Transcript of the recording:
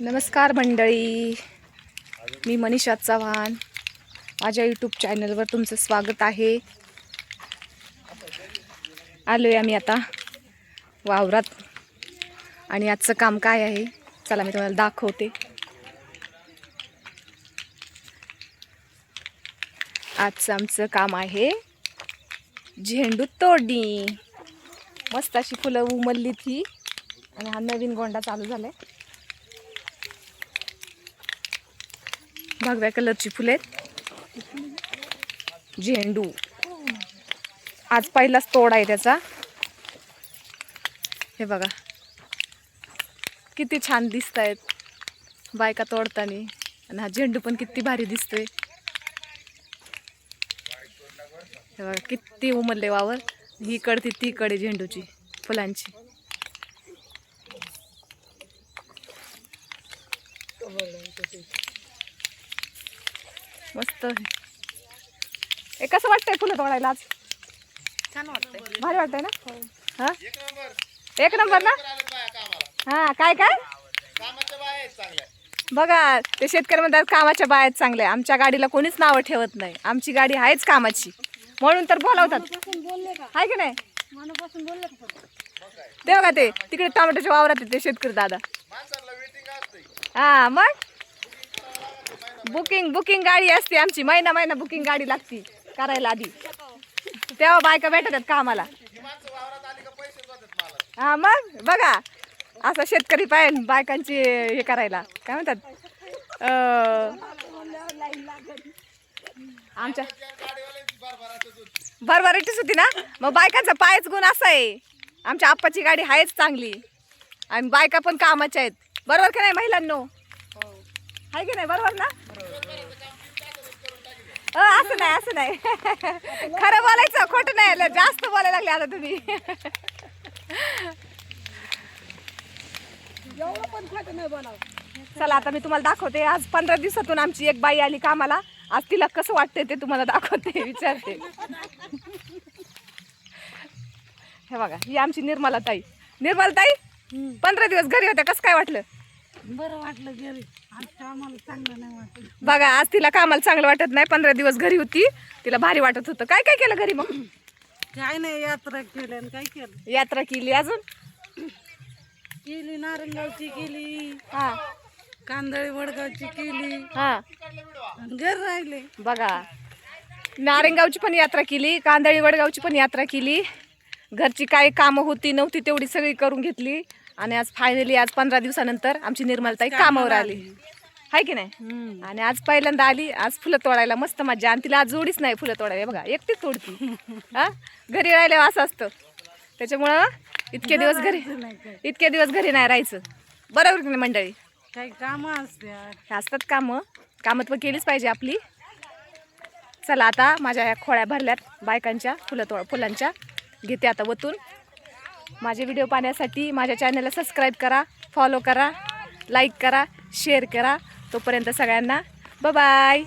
नमस्कार मंडळी, मी मनीषा चव्हाण. माझ्या यूट्यूब चॅनलवर तुमचं स्वागत आहे. आलोय आम्ही आता वावरात आणि आजचं काम काय आहे चला मी तुम्हाला दाखवते. आजचं आमचं काम आहे झेंडू तोडणी. मस्त अशी फुलं उमलली थी आणि हा नवीन गोंडा चालू झालाय. भगव्या कलरची फुले झेंडू. आज पहिलाच तोड आहे त्याचा. हे बघा किती छान दिसत आहेत बायका तोडताना. आणि हा झेंडू पण किती भारी दिसतोय. हे बघा किती उमलले वावर. ही कडती ती कडे झेंडूची फुलांची. मस्त. हे कसं वाटतंय फुलं तोडायला आज? छान वाटतंय, भारी वाटतंय ना? हा एक नंबर ना. हा काय काय बघा ते शेतकरी म्हणतात कामाच्या बाया चांगल्या. आमच्या गाडीला कोणीच नावं ठेवत नाही. आमची गाडी आहेच कामाची म्हणून तर बोलावतात, आहे की नाही? ते बघा ते तिकडे टोमॅटोच्या वावरात ते शेतकरी दादा. हा मग बुकिंग गाडी असते आमची. महिना बुकिंग गाडी लागती करायला आधी. तेव्हा बायका भेटतात कामाला. हा मग बघा असं शेतकरी पाहिजे बायकांची हे करायला. काय म्हणतात आमच्या भरभराटीच होती ना. मग बायकांचा पायच गुण असा आहे. आमच्या आप्पाची गाडी आहेच चांगली आणि बायका पण कामाच्या आहेत. बरोबर की नाही महिलांनो? आहे की नाही? बरोबर ना? असं नाही खरं बोलायचं, खोटं नाही. जास्त बोलायला लागले आता तुम्ही. चला आता मी तुम्हाला दाखवते. आज 15 दिवसातून आमची एक बाई आली कामाला. आज तिला कसं वाटतंय ते तुम्हाला दाखवते, विचारते. हे बघा ही आमची निर्मला ताई. 15 दिवस घरी होत्या. कसं काय वाटलं? बरं वाटलं घरी. आज कामाला चांगलं नाही वाटत. बघा आज तिला कामाला चांगलं वाटत नाही. 15 दिवस घरी होती, तिला भारी वाटत होतं. काय काय केलं घरी मग? काय नाही, यात्रा केली आणि काय केलं. यात्रा केली, अजून केली नारंगावची केली, हा कांदळी वडगावची केली हा आणि घर राहिले. बघा नारेंगावची पण यात्रा केली, कांदळी वडगावची पण यात्रा केली. घरची काय कामं होती नव्हती तेवढी सगळी करून घेतली. आणि आज फायनली आज 15 दिवसानंतर आमची निर्मलताई कामावर आली, हाय की नाही? आणि आज पहिल्यांदा आली. आज फुलं तोडायला मस्त मजा. आणि तिला आज जोडीच नाही फुलं तोडायला. बघा एकटीच तोडती. हा घरी राहिल्यावर असं असतं. त्याच्यामुळं इतके दिवस घरी नाही राहायचं. बरोबर की नाही मंडळी? काही कामं असतात. हे असतात कामं तर केलीच पाहिजे आपली. चला आता माझ्या ह्या खोळ्या भरल्यात बायकांच्या फुलांच्या. घेते आता वतून. माझे व्हिडिओ पाहण्यासाठी माझ्या चॅनलला सबस्क्राईब करा, फॉलो करा, लाईक करा, शेअर करा. तोपर्यंत सगळ्यांना बाय बाय.